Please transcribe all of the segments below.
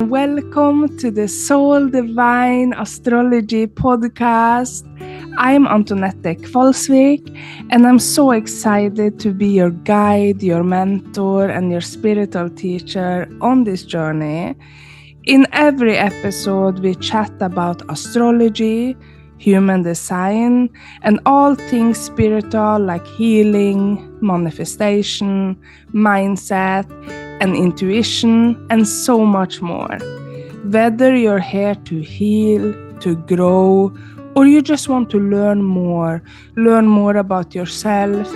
Welcome to the Soul Divine Astrology podcast. I'm Antonette Kvalsvik, and I'm so excited to be your guide, your mentor, and your spiritual teacher on this journey. In every episode, we chat about astrology, human design, and all things spiritual like healing, manifestation, mindset, and intuition, and so much more. Whether you're here to heal, to grow, or you just want to learn more about yourself,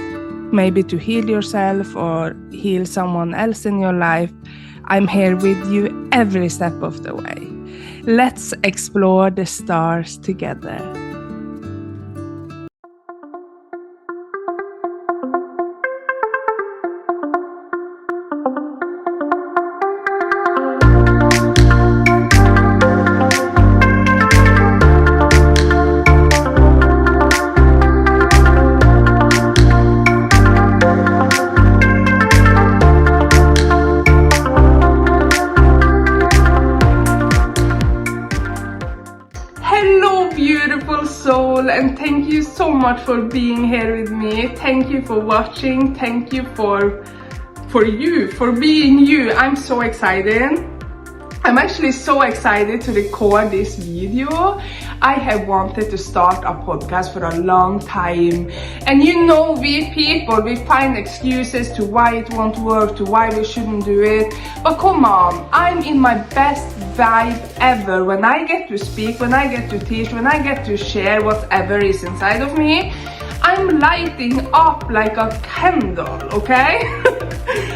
maybe to heal yourself or heal someone else in your life, I'm here with you every step of the way. Let's explore the stars together. Soul, and thank you so much for being here with me. Thank you for watching. Thank you for being you. I'm so excited. I'm actually so excited to record this video. I have wanted to start a podcast for a long time, and you know, we people, we find excuses to why it won't work, to why we shouldn't do it. But come on, I'm in my best vibe ever when I get to speak, when I get to teach, when I get to share whatever is inside of me. I'm lighting up like a candle, okay?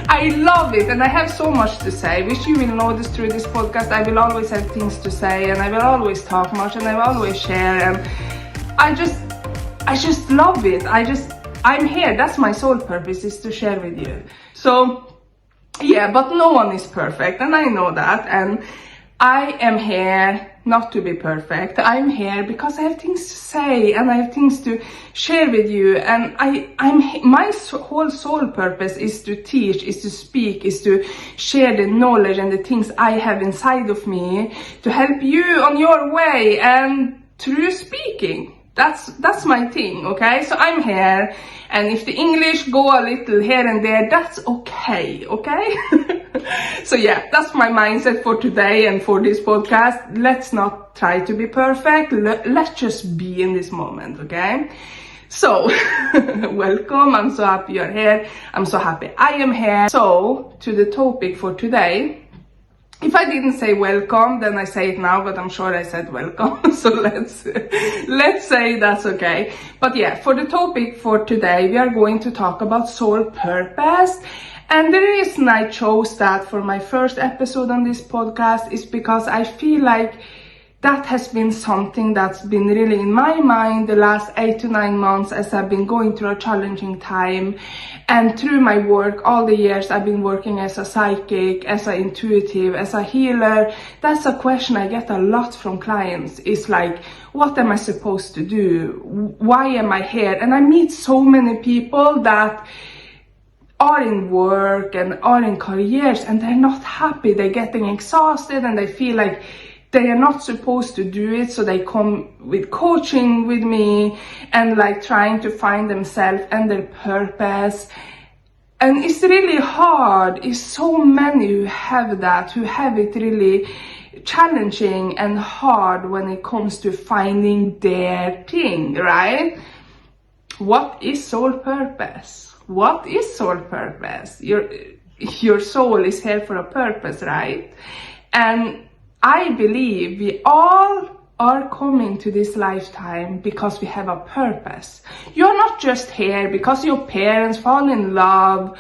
I love it, and I have so much to say, which you will notice through this podcast. I will always have things to say, and I will always talk much, and I will always share, and I just love it. I'm here. That's my sole purpose, is to share with you. So yeah, but no one is perfect, and I know that, and I am here not to be perfect. I'm here because I have things to say and I have things to share with you, and my whole soul purpose is to teach, is to speak, is to share the knowledge and the things I have inside of me to help you on your way, and through speaking. That's my thing, okay? So I'm here, and if the English go a little here and there, that's okay? So yeah, that's my mindset for today and for this podcast. Let's not try to be perfect. Let's just be in this moment, okay? So, welcome. I'm so happy you're here. I'm so happy I am here. So, to the topic for today. If I didn't say welcome, then I say it now, but I'm sure I said welcome. So let's say that's okay. But yeah, for the topic for today, we are going to talk about soul purpose. And the reason I chose that for my first episode on this podcast is because I feel like that has been something that's been really in my mind the last 8 to 9 months as I've been going through a challenging time. And through my work, all the years I've been working as a psychic, as an intuitive, as a healer, that's a question I get a lot from clients. It's like, what am I supposed to do? Why am I here? And I meet so many people that are in work and are in careers and they're not happy. They're getting exhausted and they feel like they are not supposed to do it, so they come with coaching with me and like trying to find themselves and their purpose. And it's really hard. It's so many who have that, who have it really challenging and hard when it comes to finding their thing, right? What is soul purpose? What is soul purpose? Your soul is here for a purpose, right? And I believe we all are coming to this lifetime because we have a purpose. You're not just here because your parents fall in love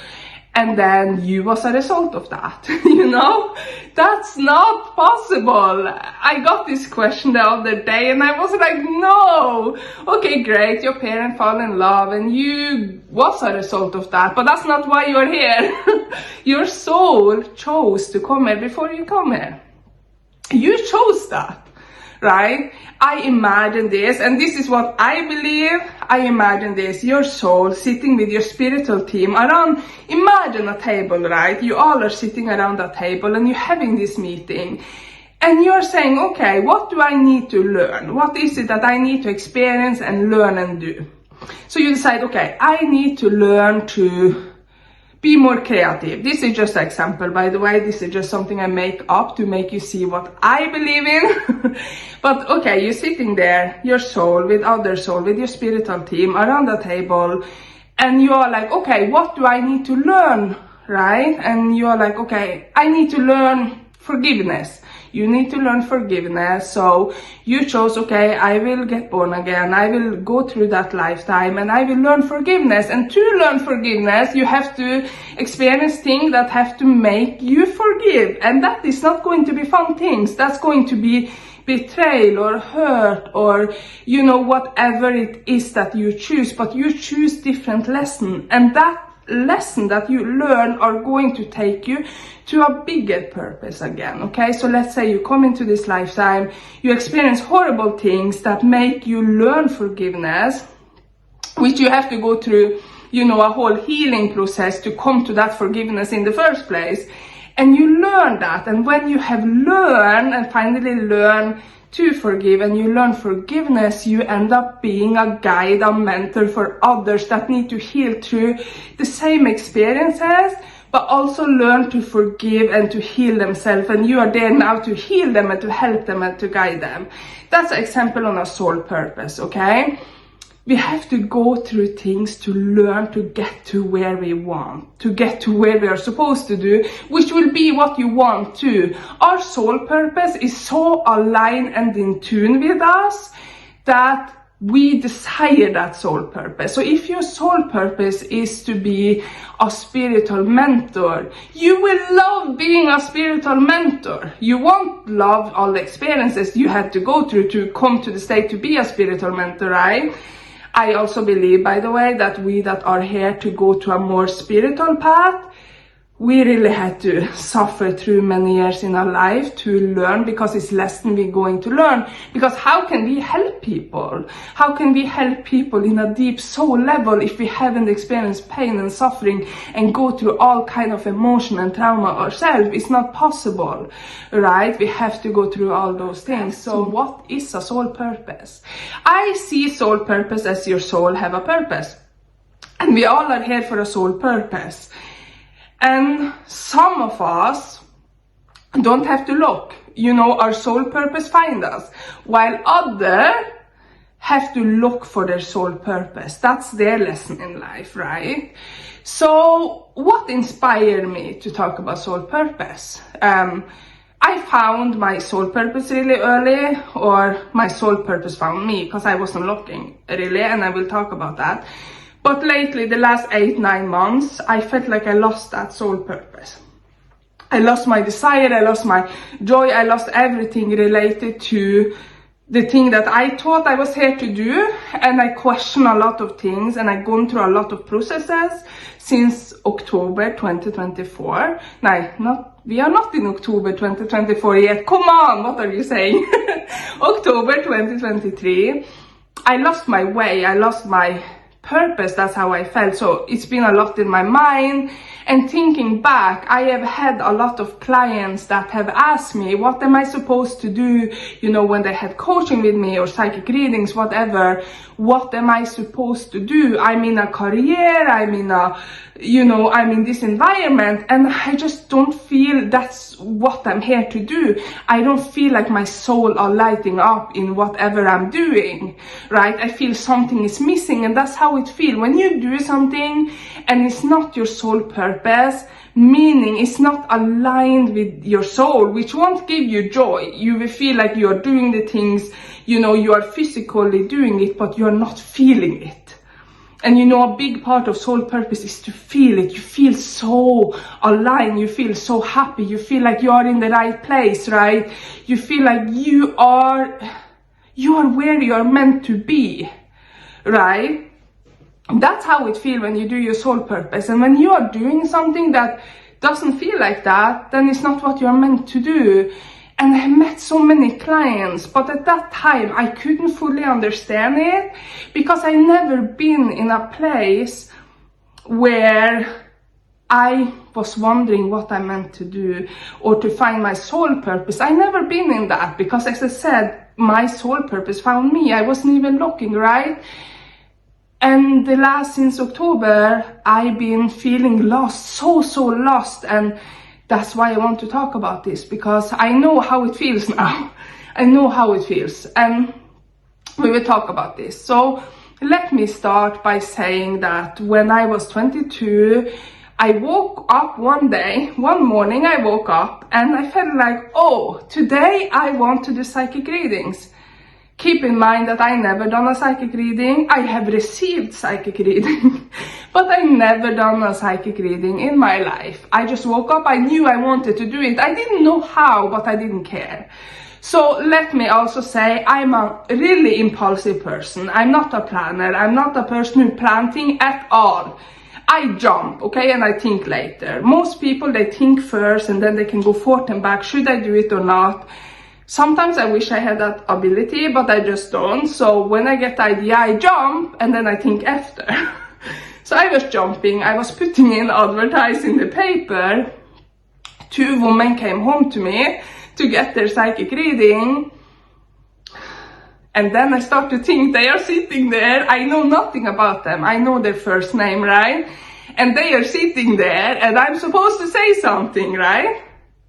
and then you was a result of that, you know? That's not possible. I got this question the other day and I was like, no. Okay, great, your parents fall in love and you was a result of that, but that's not why you're here. Your soul chose to come here before you come here. You chose that. right? I imagine this, and this is what I believe. I imagine this, your soul sitting with your spiritual team around, imagine a table, right? You all are sitting around a table and you're having this meeting. And you're saying, okay, what do I need to learn? What is it that I need to experience and learn and do? So you decide, okay, I need to learn to be more creative. This is just an example, by the way. This is just something I make up to make you see what I believe in. But okay, you're sitting there, your soul with other soul, with your spiritual team around the table, and you're like, okay, what do I need to learn, right? And you're like, okay, I need to learn forgiveness. You need to learn forgiveness. So you chose, okay, I will get born again. I will go through that lifetime and I will learn forgiveness. And to learn forgiveness, you have to experience things that have to make you forgive. And that is not going to be fun things. That's going to be betrayal or hurt or, you know, whatever it is that you choose. But you choose different lessons. And that lesson that you learn are going to take you to a bigger purpose again. Okay, so let's say you come into this lifetime, you experience horrible things that make you learn forgiveness, which you have to go through, you know, a whole healing process to come to that forgiveness in the first place. And you learn that, and when you have learned and finally learn to forgive and you learn forgiveness, you end up being a guide, a mentor for others that need to heal through the same experiences, but also learn to forgive and to heal themselves. And you are there now to heal them and to help them and to guide them. That's an example on a soul purpose, okay? We have to go through things to learn to get to where we want, to get to where we are supposed to do, which will be what you want to. Our soul purpose is so aligned and in tune with us that we desire that soul purpose. So if your soul purpose is to be a spiritual mentor, you will love being a spiritual mentor. You won't love all the experiences you had to go through to come to the state to be a spiritual mentor, right? I also believe, by the way, that we that are here to go to a more spiritual path, we really had to suffer through many years in our life to learn, because it's lesson we're going to learn. Because how can we help people? How can we help people in a deep soul level if we haven't experienced pain and suffering and go through all kind of emotion and trauma ourselves? It's not possible, right? We have to go through all those things. So what is a soul purpose? I see soul purpose as your soul have a purpose. And we all are here for a soul purpose. And some of us don't have to look, you know, our soul purpose find us, while others have to look for their soul purpose. That's their lesson in life, right? So what inspired me to talk about soul purpose? I found my soul purpose really early, or my soul purpose found me, because I wasn't looking really, and I will talk about that. But lately, the last 8-9 months, I felt like I lost that soul purpose. I lost my desire, I lost my joy, I lost everything related to the thing that I thought I was here to do. And I questioned a lot of things, and I've gone through a lot of processes since October 2024. We are not in October 2024 yet. Come on, what are you saying? October 2023. I lost my way, I lost my purpose. That's how I felt. So it's been a lot in my mind, and thinking back, I have had a lot of clients that have asked me, what am I supposed to do, you know, when they had coaching with me or psychic readings, whatever. What am I supposed to do? I'm in a career, I'm in a, you know, I'm in this environment, and I just don't feel that's what I'm here to do. I don't feel like my soul are lighting up in whatever I'm doing, right? I feel something is missing, and that's how it feels when you do something and it's not your soul purpose, meaning it's not aligned with your soul, which won't give you joy. You will feel like you are doing the things, you know, you are physically doing it, but you're not feeling it. And you know, a big part of soul purpose is to feel it. You feel so aligned, you feel so happy, you feel like you are in the right place, right? You feel like you are where you are meant to be, right? That's how it feels when you do your soul purpose. And when you are doing something that doesn't feel like that, then it's not what you're meant to do. And I met so many clients, but at that time I couldn't fully understand it because I never been in a place where I was wondering what I meant to do or to find my soul purpose. I never been in that because, as I said, my soul purpose found me. I wasn't even looking, right? And since October, I've been feeling lost, so lost. And that's why I want to talk about this, because I know how it feels now. I know how it feels, and we will talk about this. So let me start by saying that when I was 22, I woke up one morning I woke up and I felt like, oh, today I want to do psychic readings. Keep in mind that I never done a psychic reading. I have received psychic reading, but I never done a psychic reading in my life. I just woke up, I knew I wanted to do it. I didn't know how, but I didn't care. So let me also say, I'm a really impulsive person. I'm not a planner. I'm not a person who plans things at all. I jump, okay, and I think later. Most people, they think first and then they can go forth and back. Should I do it or not? Sometimes I wish I had that ability, but I just don't. So when I get the idea, I jump and then I think after. So I was jumping. I was putting in advertising in the paper. 2 women came home to me to get their psychic reading. And then I start to think, they are sitting there, I know nothing about them, I know their first name, right? And they are sitting there, and I'm supposed to say something, right?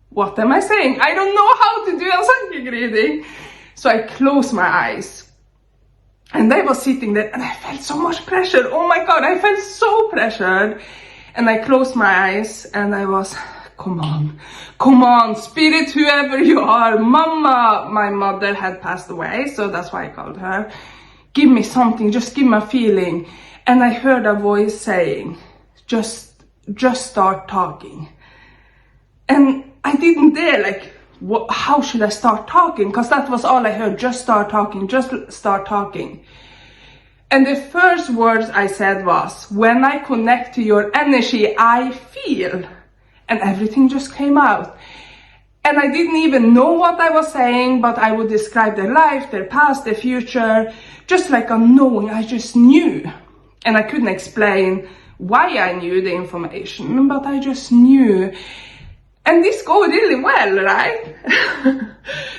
What am I saying? I don't know how to do a psychic reading. So I close my eyes. And they were sitting there, and I felt so much pressure. Oh my God, I felt so pressured. And I closed my eyes, and I was, come on, spirit, whoever you are, mama. My mother had passed away, so that's why I called her. Give me something, just give me a feeling. And I heard a voice saying, just start talking. And I didn't dare, like, how should I start talking? Because that was all I heard, just start talking, just start talking. And the first words I said was, when I connect to your energy, I feel. And everything just came out. And I didn't even know what I was saying, but I would describe their life, their past, their future, just like a knowing. I just knew. And I couldn't explain why I knew the information, but I just knew. And this goes really well, right?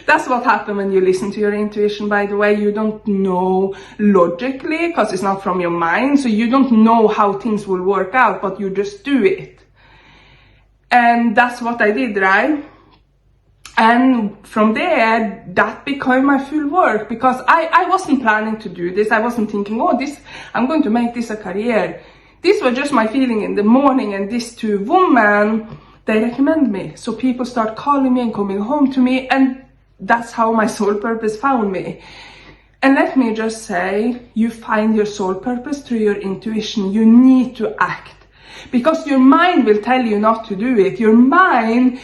That's what happens when you listen to your intuition, by the way. You don't know logically, because it's not from your mind, so you don't know how things will work out, but you just do it. And that's what I did, right? And from there, that became my full work, because I wasn't planning to do this. I wasn't thinking, oh, I'm going to make this a career. This was just my feeling in the morning, and these 2 women, they recommend me. So people start calling me and coming home to me, and that's how my soul purpose found me. And let me just say, you find your soul purpose through your intuition. You need to act. Because your mind will tell you not to do it. Your mind,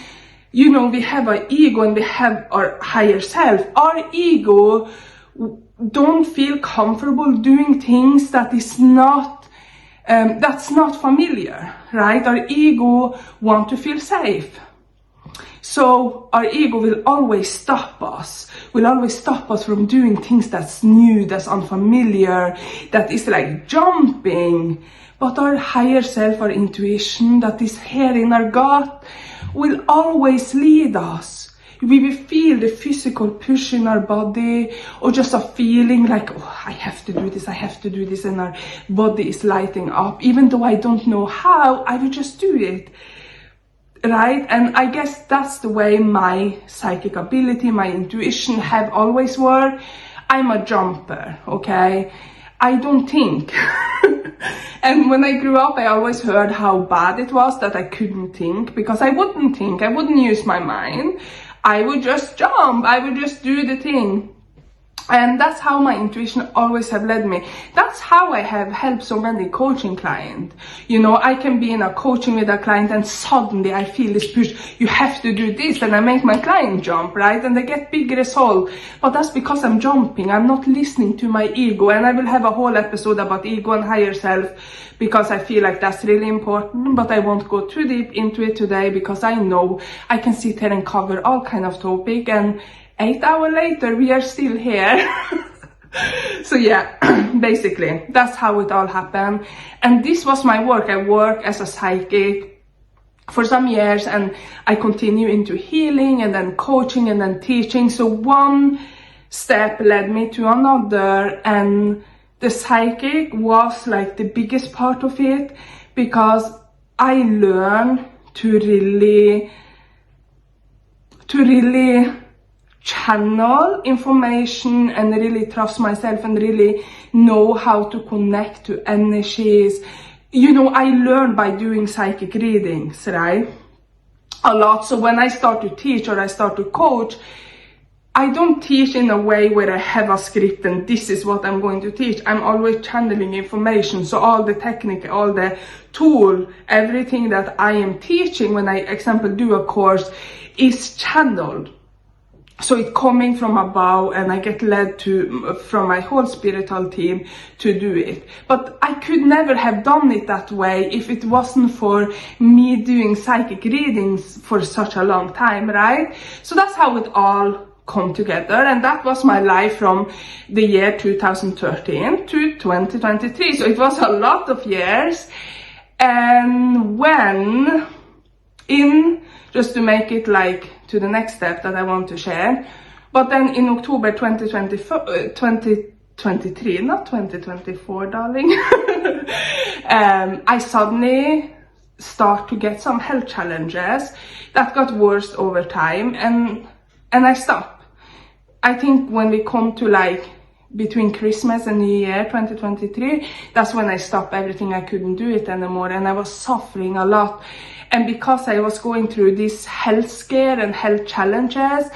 you know, we have our ego and we have our higher self. Our ego don't feel comfortable doing things that is not, that's not familiar, right? Our ego want to feel safe. So our ego will always stop us, from doing things that's new, that's unfamiliar, that is like jumping. But our higher self, our intuition that is here in our gut, will always lead us. We will feel the physical push in our body, or just a feeling like, oh, I have to do this, and our body is lighting up. Even though I don't know how, I will just do it. Right? And I guess that's the way my psychic ability, my intuition have always worked. I'm a jumper, okay? I don't think. And when I grew up, I always heard how bad it was that I couldn't think, because I wouldn't think, I wouldn't use my mind. I would just jump, I would just do the thing. And that's how my intuition always have led me. That's how I have helped so many coaching clients. You know, I can be in a coaching with a client and suddenly I feel this push, you have to do this, and I make my client jump, right? And they get big results. But that's because I'm jumping. I'm not listening to my ego. And I will have a whole episode about ego and higher self, because I feel like that's really important. But I won't go too deep into it today, because I know I can sit here and cover all kind of topic, and 8 hours later we are still here. So yeah, basically that's how it all happened. And this was my work. I worked as a psychic for some years, and I continue into healing and then coaching and then teaching. So one step led me to another, and the psychic was like the biggest part of it, because I learned to really channel information and really trust myself and really know how to connect to energies. You know, I learned by doing psychic readings, right? A lot. So when I start to teach or I start to coach, I don't teach in a way where I have a script and this is what I'm going to teach. I'm always channeling information. So all the technique, all the tool, everything that I am teaching when I, example, do a course is channeled. So it's coming from above, and I get led to from my whole spiritual team to do it. But I could never have done it that way if it wasn't for me doing psychic readings for such a long time, right? So that's how it all come together, and that was my life from the year 2013 to 2023. So it was a lot of years. And when just to make it like to the next step that I want to share, but then in October 2023, not 2024, darling, I suddenly start to get some health challenges that got worse over time, and I stopped. I think when we come to like between Christmas and New Year 2023, that's when I stopped everything. I couldn't do it anymore, and I was suffering a lot. And because I was going through this health scare and health challenges,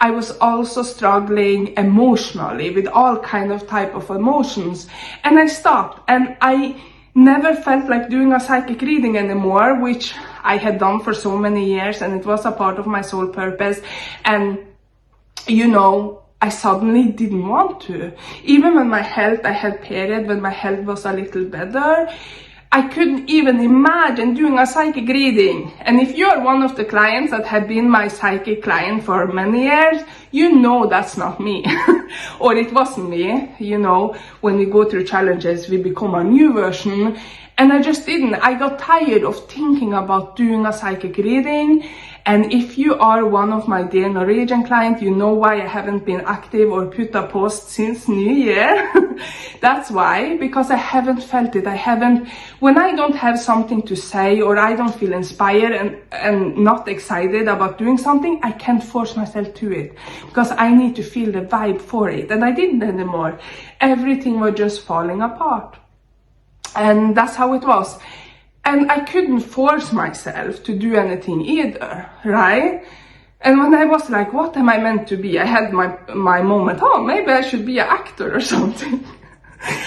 I was also struggling emotionally with all kind of type of emotions. And I stopped, and I never felt like doing a psychic reading anymore, which I had done for so many years, and it was a part of my soul purpose. And you know, I suddenly didn't want to. Even when my health, I had period when my health was a little better, I couldn't even imagine doing a psychic reading. And if you're one of the clients that have been my psychic client for many years, you know that's not me. Or it wasn't me. You know, when we go through challenges, we become a new version. And I just didn't. I got tired of thinking about doing a psychic reading. And if you are one of my dear Norwegian clients, you know why I haven't been active or put a post since New Year. That's why, because I haven't felt it. When I don't have something to say, or I don't feel inspired and not excited about doing something, I can't force myself to it, because I need to feel the vibe for it. And I didn't anymore. Everything was just falling apart. And that's how it was. And I couldn't force myself to do anything either, right? And when I was like, what am I meant to be? I had my moment, oh, maybe I should be an actor or something.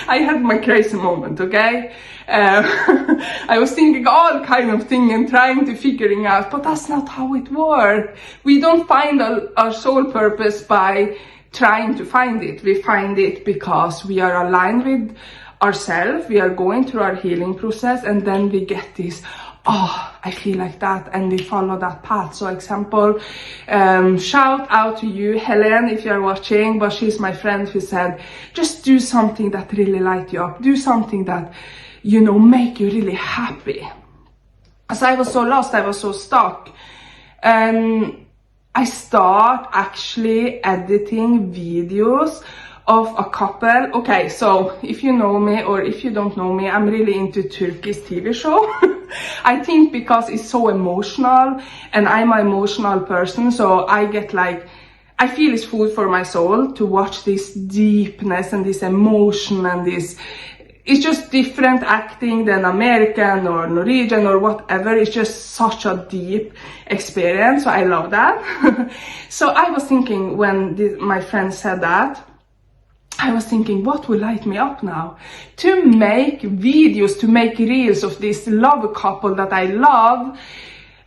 I had my crazy moment, okay? I was thinking all kind of things and trying to figuring out, but that's not how it works. We don't find our soul purpose by trying to find it. We find it because we are aligned with ourselves, we are going through our healing process, and then we get this, oh, I feel like that, and we follow that path. So example, shout out to you, Helen, if you're watching, but she's my friend who said, just do something that really light you up, do something that, you know, make you really happy. So I was so lost, I was so stuck, and I start actually editing videos of a couple. Okay, so if you know me or if you don't know me, I'm really into Turkish TV show. I think because it's so emotional, and I'm an emotional person, so I get like, I feel it's food for my soul to watch this deepness and this emotion and this, it's just different acting than American or Norwegian or whatever. It's just such a deep experience, so I love that. So I was thinking when my friend said that, I was thinking, what will light me up now? To make videos, to make reels of this love couple that I love,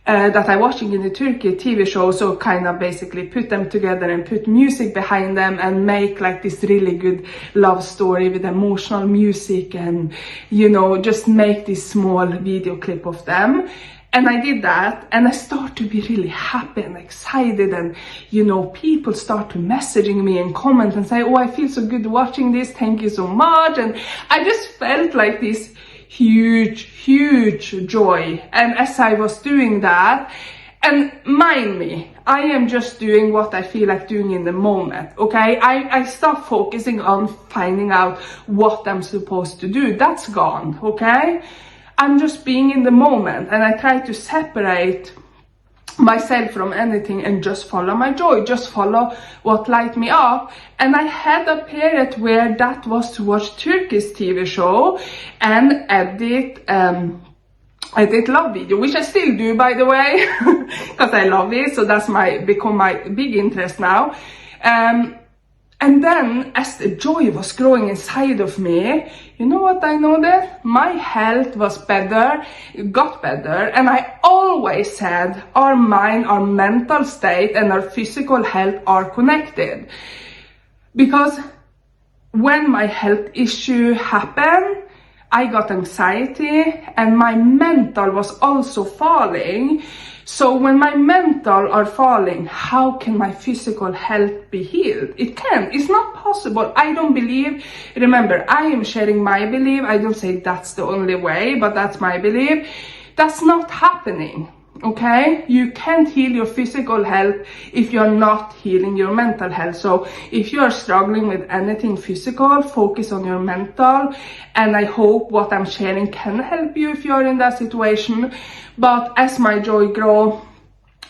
that I'm watching in the Turkey TV show. So kind of basically put them together and put music behind them and make like this really good love story with emotional music, and you know, just make this small video clip of them. And I did that, and I start to be really happy and excited, and you know, people start to messaging me and comment and say, oh, I feel so good watching this, thank you so much. And I just felt like this huge joy. And as I was doing that, and mind me, I am just doing what I feel like doing in the moment, okay? I stop focusing on finding out what I'm supposed to do. That's gone, okay? I'm just being in the moment, and I try to separate myself from anything and just follow my joy, just follow what light me up. And I had a period where that was to watch Turkish TV show and edit love video, which I still do, by the way, because I love it. So that's become my big interest now. And then as the joy was growing inside of me, you know what I noticed? My health was better, got better. And I always said our mind, our mental state and our physical health are connected. Because when my health issue happened, I got anxiety and my mental was also falling. So when my mental are falling, how can my physical health be healed? It can't. It's not possible. I don't believe. Remember, I am sharing my belief. I don't say that's the only way, but that's my belief. That's not happening. Okay? You can't heal your physical health if you're not healing your mental health. So if you are struggling with anything physical, focus on your mental. And I hope what I'm sharing can help you if you're in that situation. But as my joy grows,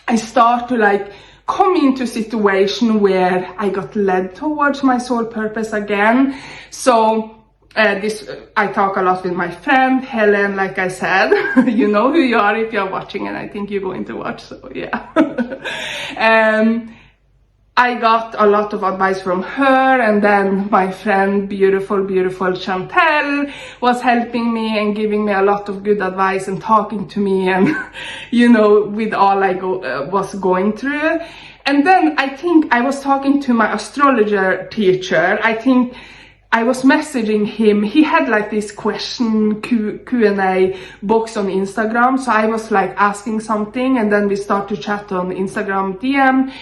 I start to like come into a situation where I got led towards my soul purpose again. So I talk a lot with my friend Helen, like I said. You know who you are if you're watching, and I think you're going to watch, so yeah. I got a lot of advice from her, and then my friend, beautiful Chantel, was helping me and giving me a lot of good advice and talking to me, and you know, with all I was going through. And then I think I was talking to my astrologer teacher. I think I was messaging him. He had like this question Q&A box on Instagram. So I was like asking something, and then we start to chat on Instagram DM.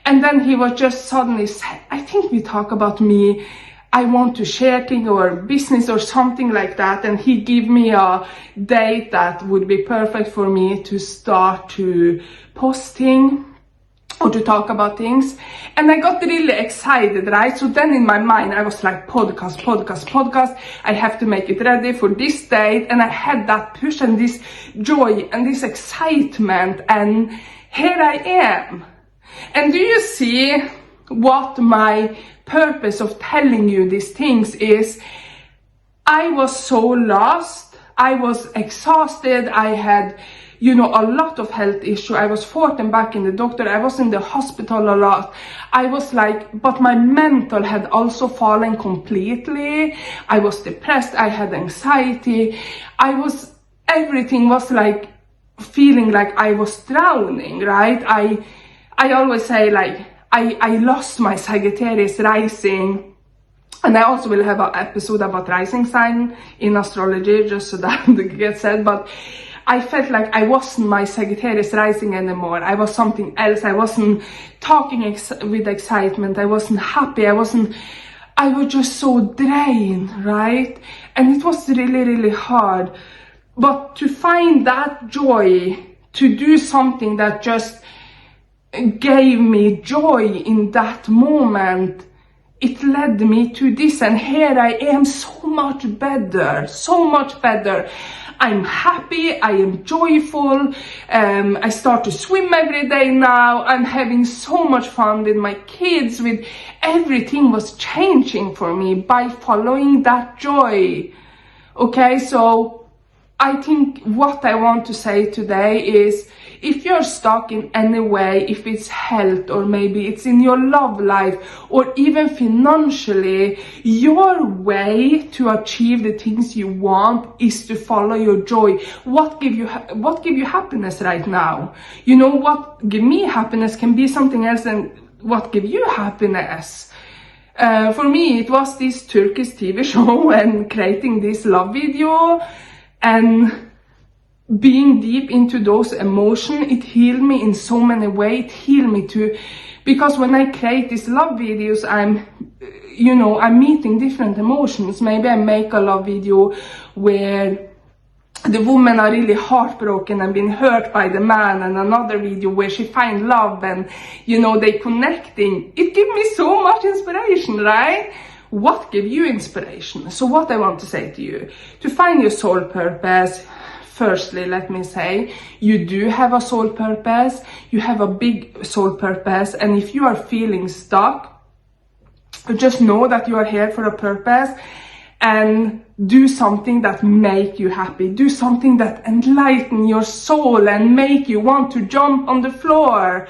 And then he was just suddenly said, I think we talk about me. I want to share things or business or something like that. And he gave me a date that would be perfect for me to start to posting or to talk about things. And I got really excited, right? So then in my mind, I was like, podcast. I have to make it ready for this date. And I had that push and this joy and this excitement. And here I am. And do you see what my purpose of telling you these things is? I was so lost. I was exhausted. I had, you know, a lot of health issue. I was forth and back in the doctor. I was in the hospital a lot. I was like, but my mental had also fallen completely. I was depressed. I had anxiety. Everything was like feeling like I was drowning, right? I always say like, I lost my Sagittarius rising. And I also will have an episode about rising sign in astrology, just so that gets said. But I felt like I wasn't my Sagittarius rising anymore. I was something else. I wasn't talking with excitement. I wasn't happy. I was just so drained, right? And it was really hard. But to find that joy, to do something that just gave me joy in that moment, it led me to this. And here I am, so much better. I'm happy, I am joyful, I start to swim every day now, I'm having so much fun with my kids, with everything was changing for me by following that joy. Okay, so I think what I want to say today is, if you're stuck in any way, if it's health or maybe it's in your love life or even financially, your way to achieve the things you want is to follow your joy. What give you happiness right now? You know, what give me happiness can be something else than what give you happiness. For me, it was this Turkish TV show and creating this love video and being deep into those emotions. It healed me in so many ways. It healed me too, because when I create these love videos, I'm meeting different emotions. Maybe I make a love video where the women are really heartbroken and been hurt by the man, and another video where she finds love and, you know, they connecting. It gives me so much inspiration, right? What gives you inspiration? So what I want to say to you, to find your soul purpose, firstly, let me say, you do have a soul purpose. You have a big soul purpose. And if you are feeling stuck, just know that you are here for a purpose, and do something that make you happy. Do something that enlighten your soul and make you want to jump on the floor,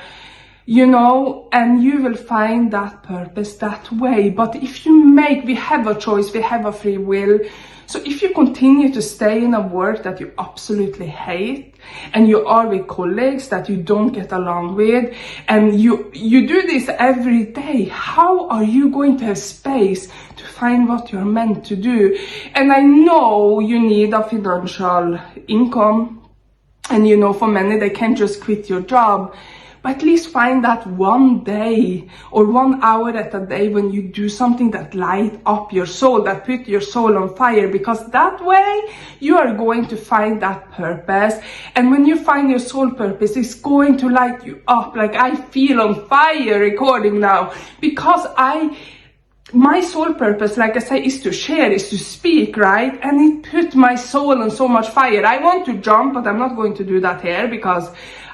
you know, and you will find that purpose that way. But if we have a choice, we have a free will. So if you continue to stay in a work that you absolutely hate, and you are with colleagues that you don't get along with, and you do this every day, how are you going to have space to find what you're meant to do? And I know you need a financial income, and you know, for many, they can't just quit your job. But at least find that one day or 1 hour at a day when you do something that light up your soul, that put your soul on fire, because that way you are going to find that purpose. And when you find your soul purpose, it's going to light you up. Like I feel on fire recording now, because my soul purpose, like I say, is to share, is to speak, right? And it put my soul on so much fire. I want to jump, but I'm not going to do that here, because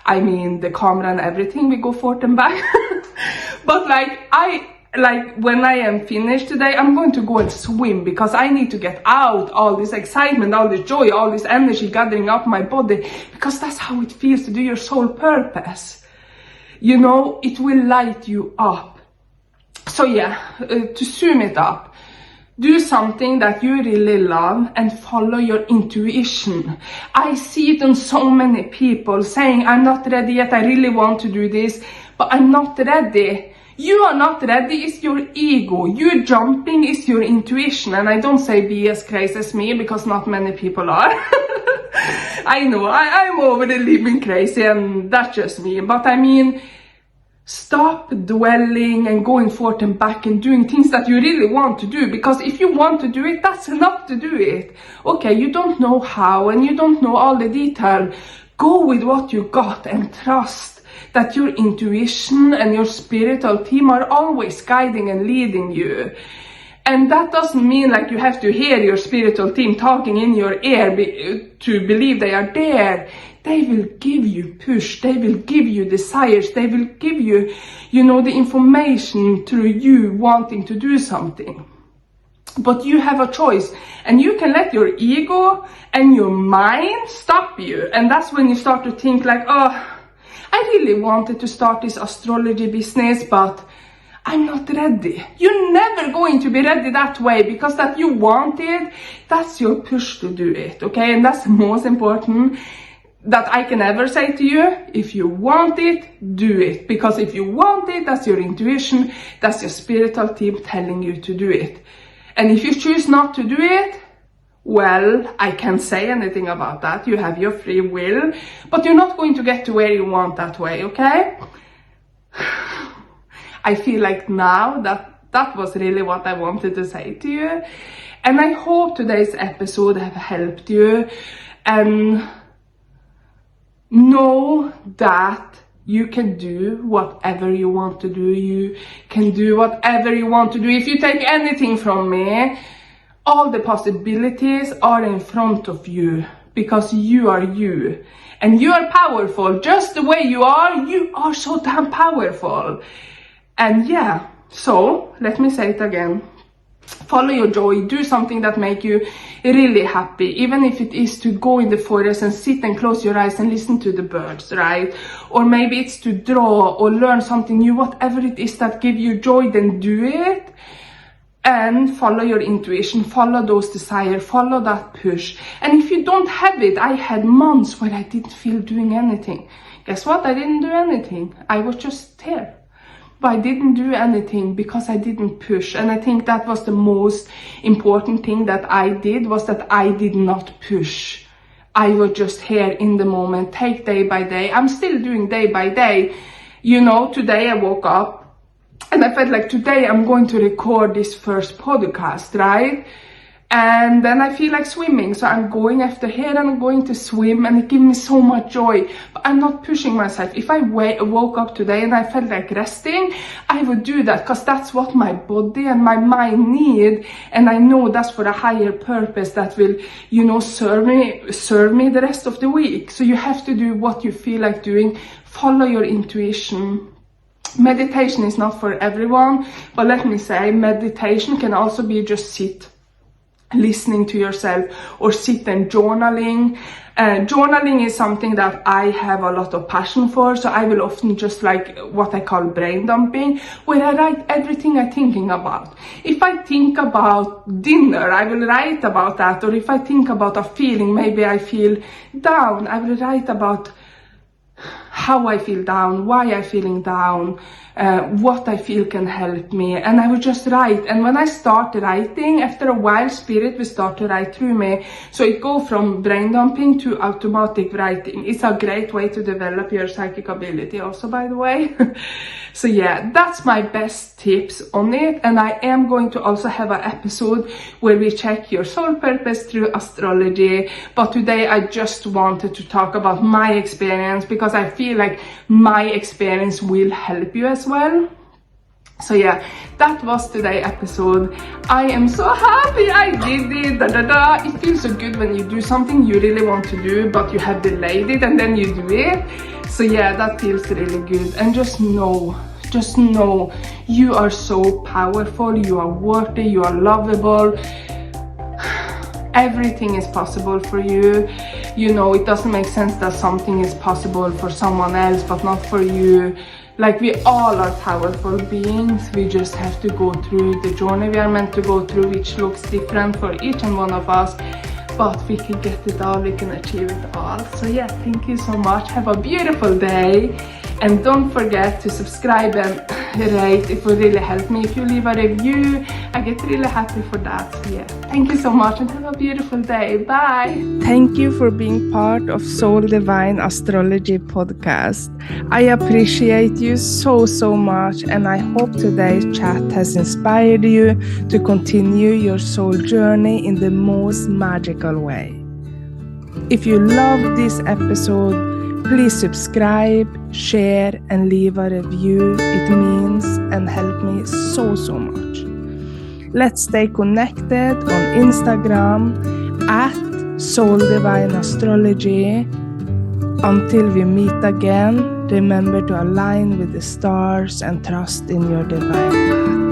I mean, the camera and everything, we go forth and back. But when I am finished today, I'm going to go and swim, because I need to get out all this excitement, all this joy, all this energy gathering up my body, because that's how it feels to do your soul purpose. You know, it will light you up. So yeah, to sum it up, do something that you really love and follow your intuition. I see it in so many people saying, I'm not ready yet, I really want to do this, but I'm not ready. You are not ready, it's your ego. You jumping is your intuition. And I don't say be as crazy as me, because not many people are. I know, I'm over the living crazy, and that's just me. But I mean, stop dwelling and going forth and back and doing things that you really want to do, because if you want to do it, that's enough to do it. Okay, you don't know how and you don't know all the detail. Go with what you got and trust that your intuition and your spiritual team are always guiding and leading you. And that doesn't mean like you have to hear your spiritual team talking in your ear to believe they are there. They will give you push, they will give you desires, they will give you, you know, the information through you wanting to do something. But you have a choice, and you can let your ego and your mind stop you. And that's when you start to think like, oh, I really wanted to start this astrology business, but I'm not ready. You're never going to be ready that way, because that you want it, that's your push to do it, okay? And that's the most important that I can ever say to you. If you want it, do it. Because if you want it, that's your intuition, that's your spiritual team telling you to do it. And if you choose not to do it, well, I can't say anything about that. You have your free will, but you're not going to get to where you want that way, okay? I feel like now that was really what I wanted to say to you. And I hope today's episode have helped you. And know that you can do whatever you want to do. You can do whatever you want to do. If you take anything from me, all the possibilities are in front of you, because you are you. And you are powerful. Just the way you are so damn powerful. And yeah, so let me say it again. Follow your joy, do something that makes you really happy, even if it is to go in the forest and sit and close your eyes and listen to the birds, right? Or maybe it's to draw or learn something new, whatever it is that gives you joy, then do it. And follow your intuition, follow those desires, follow that push. And if you don't have it, I had months where I didn't feel doing anything. Guess what? I didn't do anything. I was just here. But I didn't do anything because I didn't push. And I think that was the most important thing that I did, was that I did not push. I was just here in the moment, take day by day. I'm still doing day by day. You know, today I woke up and I felt like today I'm going to record this first podcast, right? And then I feel like swimming. So I'm going after here and I'm going to swim, and it gives me so much joy. But I'm not pushing myself. If I woke up today and I felt like resting, I would do that because that's what my body and my mind need. And I know that's for a higher purpose that will, you know, serve me the rest of the week. So you have to do what you feel like doing. Follow your intuition. Meditation is not for everyone, but let me say, meditation can also be just sit listening to yourself, or sit and journaling. Journaling is something that I have a lot of passion for, so I will often just like what I call brain dumping, where I write everything I'm thinking about. If I think about dinner, I will write about that, or if I think about a feeling, maybe I feel down, I will write about how I feel down, why I'm feeling down, what I feel can help me, and I would just write. And when I start writing, after a while, spirit will start to write through me. So it goes from brain dumping to automatic writing. It's a great way to develop your psychic ability also, by the way. So yeah, that's my best tips on it. And I am going to also have an episode where we check your soul purpose through astrology. But today I just wanted to talk about my experience, because I feel like my experience will help you as well. So yeah, that was today's episode. I am so happy I did it. It feels so good when you do something you really want to do, but you have delayed it and then you do it. So yeah, that feels really good. And just know you are so powerful, you are worthy, you are lovable. Everything is possible for you. You know, it doesn't make sense that something is possible for someone else but not for you. Like, we all are powerful beings. We just have to go through the journey we are meant to go through, which looks different for each and one of us. But we can get it all, we can achieve it all. So yeah, thank you so much. Have a beautiful day. And don't forget to subscribe and rate. It will really help me. If you leave a review, I get really happy for that. So yeah, thank you so much and have a beautiful day. Bye. Thank you for being part of Soul Divine Astrology podcast. I appreciate you so much, and I hope today's chat has inspired you to continue your soul journey in the most magical way. If you loved this episode, please subscribe, share, and leave a review. It means and helps me so much. Let's stay connected on Instagram at Soul Divine Astrology. Until we meet again, remember to align with the stars and trust in your divine path.